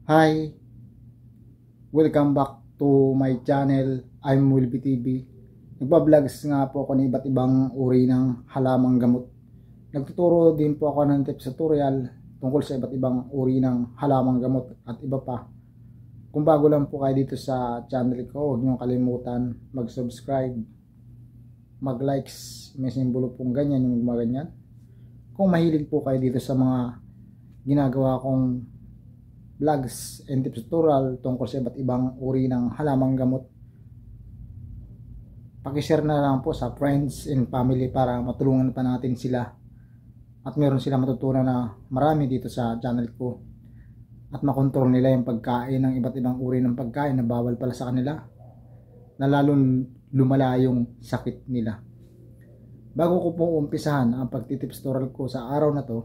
Hi, welcome back to my channel. I'm Wilby TV. Nagba-vlogs nga po ako ng iba't ibang uri ng halamang gamot. Nagtuturo din po ako ng tips tutorial tungkol sa iba't ibang uri ng halamang gamot at iba pa. Kung bago lang po kayo dito sa channel ko, huwag niyong kalimutan mag-subscribe, mag-likes, may simbolo pong ganyan, yung mga ganyan. Kung mahilig po kayo dito sa mga ginagawa kong vlogs and tips tutorial tungkol sa iba't ibang uri ng halamang gamot, pakishare na lang po sa friends and family para matulungan pa natin sila at meron sila matutunan na marami dito sa channel ko at makontrol nila yung pagkain ng iba't ibang uri ng pagkain na bawal pala sa kanila, na lalong lumala yung sakit nila. Bago ko po umpisahan ang pagtitips tutorial ko sa araw na to,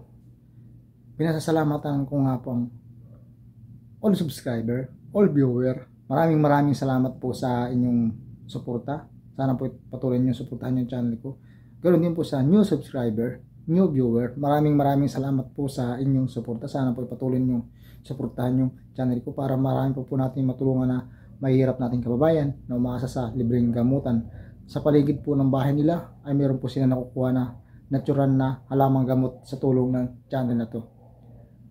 pinasasalamatan ko nga po ang all subscriber, all viewer. Maraming salamat po sa inyong suporta. Sana po patuloy niyo suportahan yung channel ko. Ganoon din po sa new subscriber, new viewer. Maraming salamat po sa inyong suporta. Sana po patuloy niyo suportahan yung channel ko para marami po natin matulungan na mahihirap nating kababayan na umaasa sa libreng gamutan. Sa paligid po ng bahay nila ay meron po sila nakukuha na natural na halamang gamot sa tulong ng channel na to.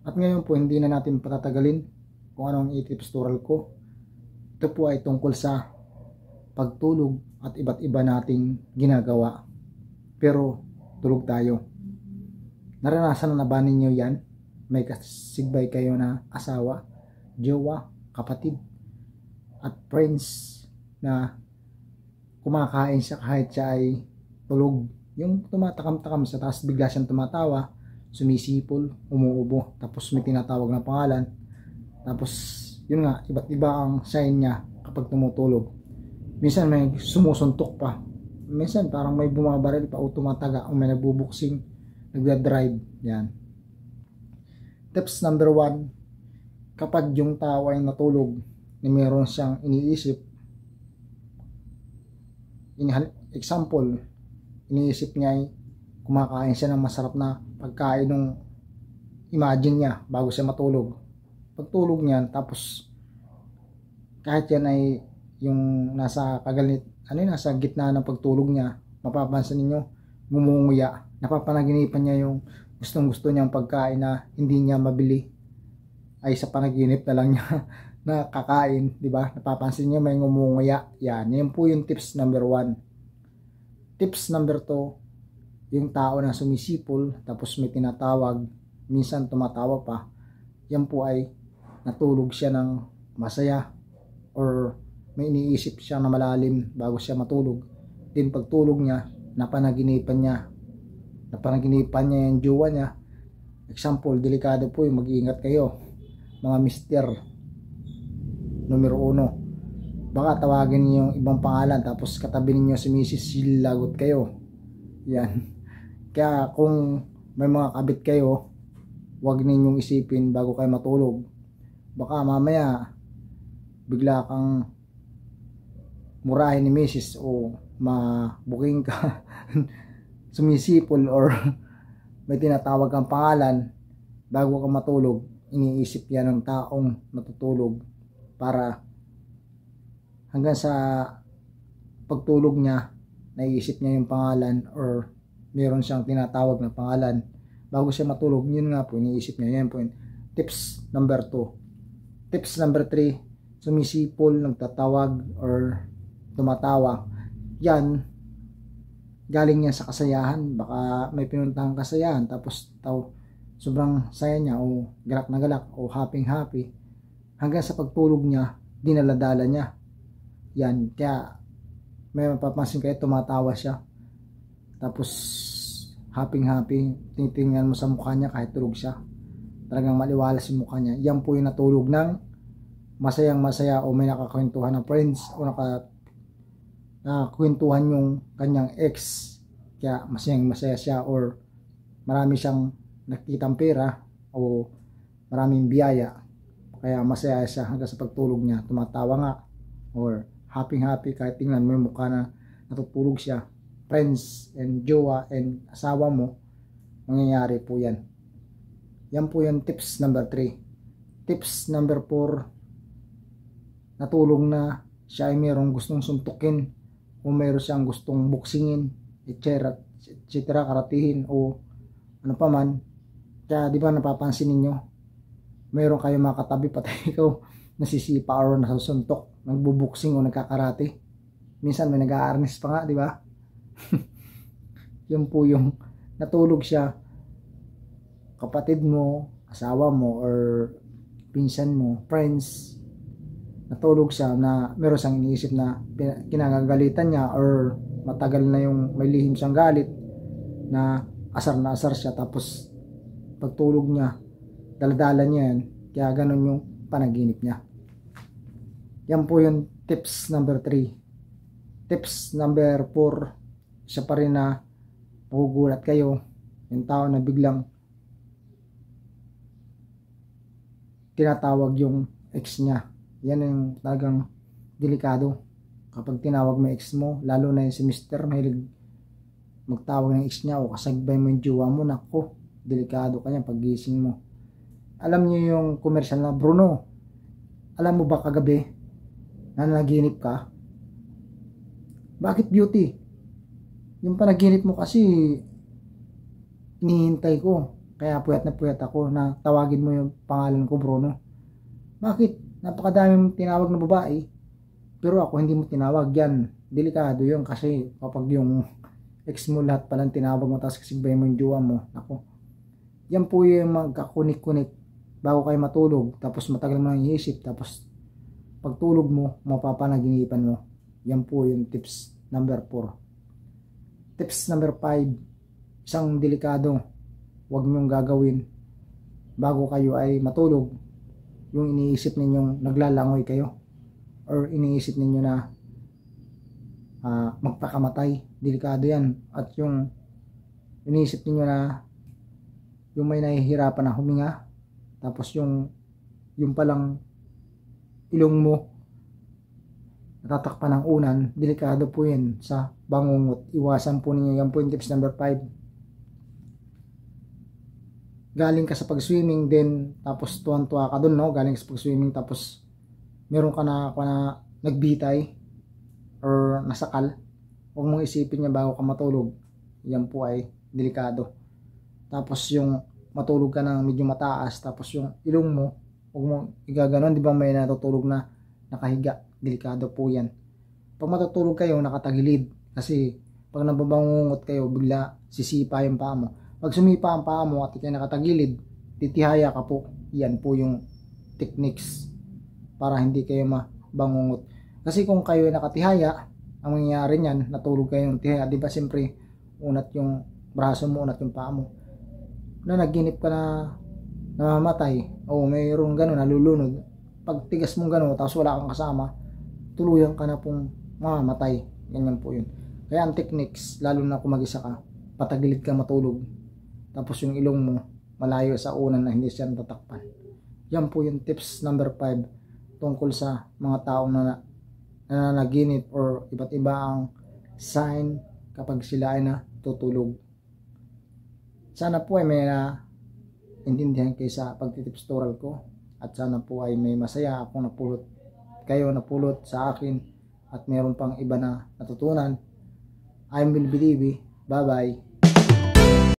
At ngayon po hindi na natin patatagalin kung anong i-tips tutorial ko. Ito po ay tungkol sa pagtulog at iba't iba nating ginagawa pero tulog tayo. Naranasan na ba ninyo yan? May kasigbay kayo na asawa, jowa, kapatid at friends na kumakain siya kahit siya ay tulog, yung tumatakam-takam sa taas, bigla siyang tumatawa, sumisipol, umuubo, tapos may tinatawag na pangalan. Tapos, yun nga, iba't iba ang sign niya kapag tumutulog. Minsan may sumusuntok pa. Minsan parang may bumabaril pa o tumataga o may nagbubuksing, nagdadrive. Yan. Tips number 1, kapag yung tao ay natulog, na meron siyang iniisip. Example, iniisip niya ay kumakain siya ng masarap na pagkain ng imagine niya bago siya matulog. Pagtulog niyan, tapos kahit yan ay yung nasa nasa gitna ng pagtulog niya, mapapansin niyo ngumunguya, napapanaginipan niya yung gustong-gusto niyang pagkain na hindi niya mabili, ay sa panaginip na lang niya na kakain, di ba? Napapansin niyo may ngumunguya. Yan po yung tips number 1. Tips number 2, yung tao na sumisipol tapos may tinatawag, minsan tumatawa pa, yan po ay natulog siya ng masaya or may iniisip siya na malalim bago siya matulog. Din pagtulog niya, napanaginipan niya yung jowa niya. Example, delikado po yung mag-iingat kayo mga mister numero 1. Baka tawagin niyo yung ibang pangalan tapos katabi niyo si Mrs. Silagot kayo. Yan. Kaya kung may mga kabit kayo, huwag ninyong isipin bago kayo matulog. Baka mamaya bigla kang murahin ni Mrs. o mabuking ka sumisipol or may tinatawag kang pangalan bago ka matulog. Iniisip yan ng taong natutulog para hanggang sa pagtulog niya naiisip niya yung pangalan or meron siyang tinatawag na pangalan bago siya matulog. Yun nga po, iniisip niya. Yan po yung tips number 2. Tips number 3, sumisipol, nagtatawag or tumatawa. Yan, galing niya sa kasayahan. Baka may pinuntahang kasayahan tapos sobrang saya niya o galak na galak o happy hanggang sa pagtulog niya, dinaladala niya. Yan, kaya may mapapansin kayo tumatawa siya tapos happy, titingnan mo sa mukha niya kahit tulog siya, talagang maliwalas yung mukha niya. Yan po yung natulog ng masaya o may nakakwentuhan ng friends o nakakwentuhan yung kanyang ex, kaya masaya siya or marami siyang nakitang pera o maraming biyaya, kaya masaya siya hanggang sa pagtulog niya, tumatawa nga or happy kahit tingnan mo yung mukha na natutulog siya. Friends and jowa and asawa mo, mangyayari po yan. Yan po yung tips number 3. Tips number 4, natulog na, siya ay mayroong gustong suntukin o mayroon siyang gustong buksingin, etc. karatihin o ano pa man. Kaya di ba napapansin ninyo, mayroon kayo mga katabi patay ikaw nasisipa or nasusuntok, nagbubuksing o nagkakarate. Minsan may nag-aarnis pa nga, di ba? Yun po yung natulog siya, kapatid mo, asawa mo, or pinsan mo, friends, natulog siya na meron siyang iniisip na kinagagalitan niya or matagal na yung may lihim siyang galit na asar siya, tapos pagtulog niya daladala niya yan, kaya ganun yung panaginip niya. Yan po yung tips number 3. Tips number 4, siya pa rin na magugulat kayo, yung tao na biglang tinatawag yung ex niya. Yan yung talagang delikado kapag tinawag mo ex mo, lalo na yung si Mr. mahilig magtawag ng ex niya o kasagbay mo yung jowa mo. Nako, delikado ka yan paggising mo. Alam niyo yung commercial na, Bruno, alam mo ba kagabi na nanaginip ka? Bakit beauty? Yung panaginip mo kasi inihintay ko, kaya puyat na puyat ako na tawagin mo yung pangalan ko, Bruno. Bakit? Napakadami mong tinawag na babae, pero ako hindi mo tinawag. Yan, delikado yun, kasi kapag yung ex mo lahat palang tinawag mo tapos kasi mo yung jowa mo, ako, yan po yung magkakunik-kunik bago kayo matulog, tapos matagal mo nang iisip, tapos pagtulog mo mapapanaginipan mo. Yan po yung tips number 4. Tips number 5, isang delikado, huwag nyong gagawin bago kayo ay matulog, yung iniisip ninyong naglalangoy kayo or iniisip ninyo na magpakamatay. Delikado yan. At yung iniisip ninyo na yung may nahihirapan na huminga, tapos yung palang ilong mo natatakpan ng unan, delikado po yan sa bangungot. Iwasan po ninyo. Yan po yung tips number 5. Galing ka sa pag-swimming din, tapos tuwan-tuwa ka dun, no? Galing sa pag-swimming, tapos meron ka na nagbitay or nasakal. Huwag mong isipin niya bago ka matulog. Yan po ay delikado. Tapos yung matulog ka ng medyo mataas, tapos yung ilong mo, huwag mong igaganon. Di ba may natutulog na nakahiga? Delikado po yan. Pag matutulog kayo, nakatagilid. Kasi pag nababangungot kayo, bigla sisipa yung paa mo. Pag sumipa ang paa mo at ikay nakatagilid, titihaya ka po. Yan po yung techniques para hindi kayo mabangungot. Kasi kung kayo ay nakatihaya, ang mangyayari niyan, natulog kayo ng tihaya. Di ba siyempre, unat yung braso mo, unat yung paa mo. Na naginip ka na namamatay, o mayroong gano'n, nalulunod. Pag tigas mong gano'n, tapos wala kang kasama, tuluyan ka na pong mamamatay. Ganyan po yun. Kaya ang techniques, lalo na kung mag-isa ka, patagilid ka matulog, tapos yung ilong mo malayo sa unan na hindi siya natatakpan. Yan po yung tips number 5 tungkol sa mga taong nananaginip or iba't iba ang sign kapag sila ay natutulog. Sana po ay may intindihan kayo sa pagtitips tutorial ko, at sana po ay may masaya akong napulot sa akin, at meron pang iba na natutunan. I'm Will Believe. Bye bye.